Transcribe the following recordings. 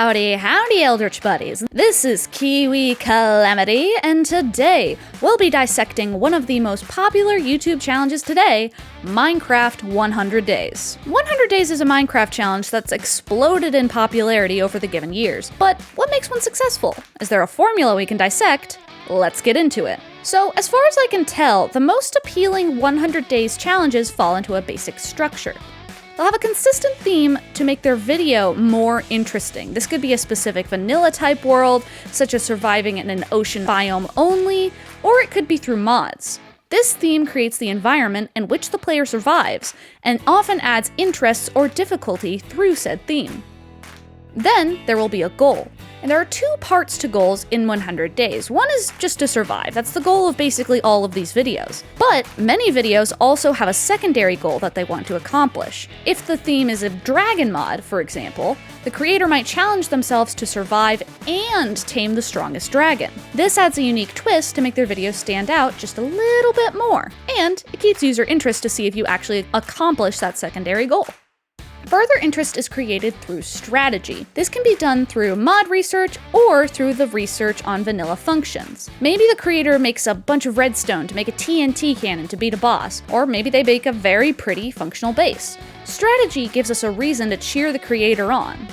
Howdy, Eldritch Buddies. This is KiwiCalamity, and today we'll be dissecting one of the most popular YouTube challenges today, Minecraft 100 Days. 100 Days is a Minecraft challenge that's exploded in popularity over the given years. But what makes one successful? Is there a formula we can dissect? Let's get into it. So, as far as I can tell, the most appealing 100 Days challenges fall into a basic structure. They'll have a consistent theme to make their video more interesting. This could be a specific vanilla type world, such as surviving in an ocean biome only, or it could be through mods. This theme creates the environment in which the player survives, and often adds interests or difficulty through said theme. Then, there will be a goal. And there are two parts to goals in 100 Days. One is just to survive. That's the goal of basically all of these videos. But many videos also have a secondary goal that they want to accomplish. If the theme is a dragon mod, for example, the creator might challenge themselves to survive and tame the strongest dragon. This adds a unique twist to make their videos stand out just a little bit more. And it keeps user interest to see if you actually accomplish that secondary goal. Further interest is created through strategy. This can be done through mod research or through the research on vanilla functions. Maybe the creator makes a bunch of redstone to make a TNT cannon to beat a boss, or maybe they make a very pretty functional base. Strategy gives us a reason to cheer the creator on.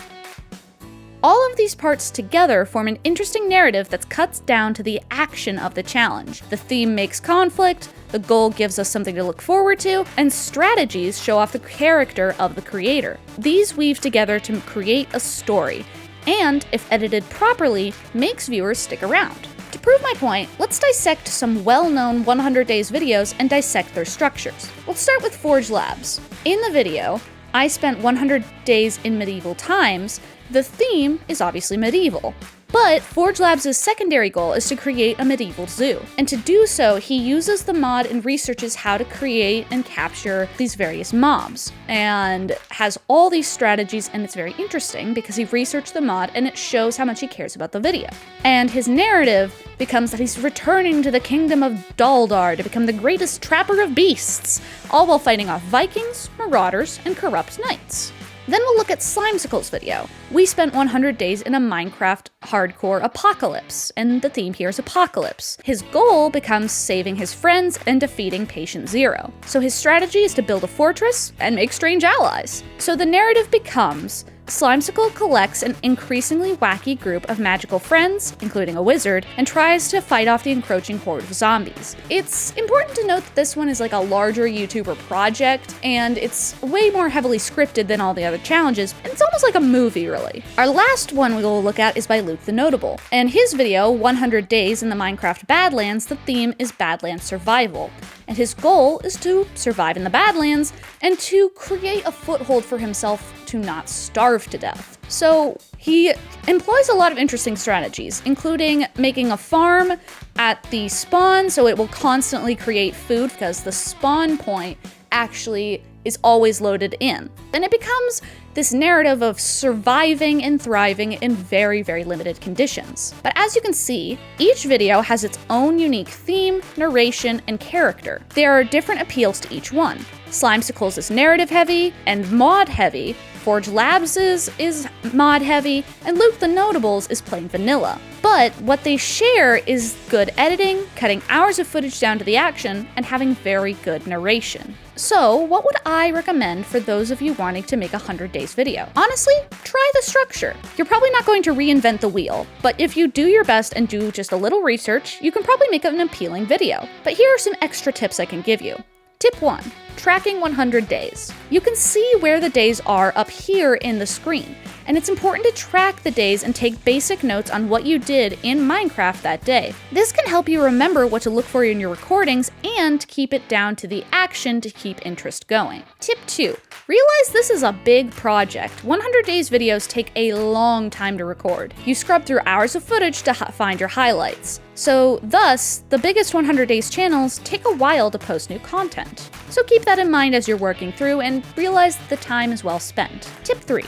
All of these parts together form an interesting narrative that cuts down to the action of the challenge. The theme makes conflict, the goal gives us something to look forward to, and strategies show off the character of the creator. These weave together to create a story, and, if edited properly, makes viewers stick around. To prove my point, let's dissect some well-known 100 Days videos and dissect their structures. We'll start with Forge Labs. In the video, I spent 100 days in medieval times. The theme is obviously medieval. But Forge Labs' secondary goal is to create a medieval zoo. And to do so, he uses the mod and researches how to create and capture these various mobs. And has all these strategies, and it's very interesting because he researched the mod and it shows how much he cares about the video. And his narrative becomes that he's returning to the kingdom of Daldar to become the greatest trapper of beasts, all while fighting off Vikings, marauders, and corrupt knights. Then we'll look at Slimecicle's video. We spent 100 days in a Minecraft hardcore apocalypse, and the theme here is apocalypse. His goal becomes saving his friends and defeating Patient Zero. So his strategy is to build a fortress and make strange allies. So the narrative becomes Slimecicle collects an increasingly wacky group of magical friends, including a wizard, and tries to fight off the encroaching horde of zombies. It's important to note that this one is like a larger YouTuber project, and it's way more heavily scripted than all the other challenges, and it's almost like a movie, really. Our last one we will look at is by Luke the Notable. In his video, 100 Days in the Minecraft Badlands, the theme is Badlands survival. And his goal is to survive in the Badlands and to create a foothold for himself to not starve to death. So he employs a lot of interesting strategies, including making a farm at the spawn so it will constantly create food because the spawn point actually is always loaded in. Then it becomes this narrative of surviving and thriving in very, very limited conditions. But as you can see, each video has its own unique theme, narration, and character. There are different appeals to each one. Slimecicle's is narrative heavy and mod heavy, Forge Labs' is mod heavy, and Luke the Notable's is plain vanilla. But what they share is good editing, cutting hours of footage down to the action, and having very good narration. So, what would I recommend for those of you wanting to make a 100 Days video? Honestly, try the structure. You're probably not going to reinvent the wheel, but if you do your best and do just a little research, you can probably make an appealing video. But here are some extra tips I can give you. Tip 1. Tracking 100 days. You can see where the days are up here in the screen, and it's important to track the days and take basic notes on what you did in Minecraft that day. This can help you remember what to look for in your recordings and keep it down to the action to keep interest going. Tip 2. Realize this is a big project. 100 Days videos take a long time to record. You scrub through hours of footage to find your highlights. So thus, the biggest 100 Days channels take a while to post new content. So keep that in mind as you're working through and realize that the time is well spent. Tip 3.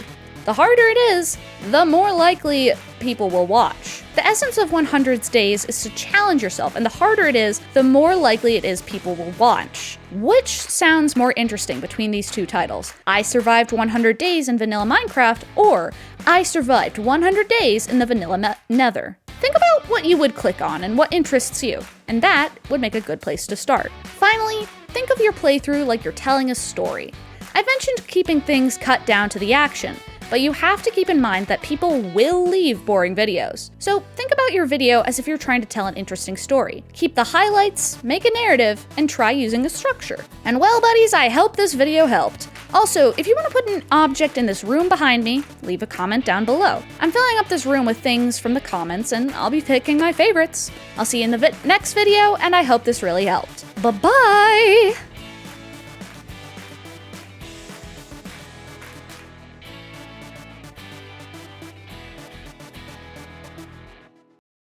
The harder it is, the more likely people will watch. The essence of 100 days is to challenge yourself, and the harder it is, the more likely it is people will watch. Which sounds more interesting between these two titles? I survived 100 days in vanilla Minecraft, or I survived 100 days in the vanilla Nether. Think about what you would click on and what interests you, and that would make a good place to start. Finally, think of your playthrough like you're telling a story. I've mentioned keeping things cut down to the action, but you have to keep in mind that people will leave boring videos. So think about your video as if you're trying to tell an interesting story. Keep the highlights, make a narrative, and try using a structure. And well, buddies, I hope this video helped. Also, if you want to put an object in this room behind me, leave a comment down below. I'm filling up this room with things from the comments, and I'll be picking my favorites. I'll see you in the next video, and I hope this really helped. Bye-bye!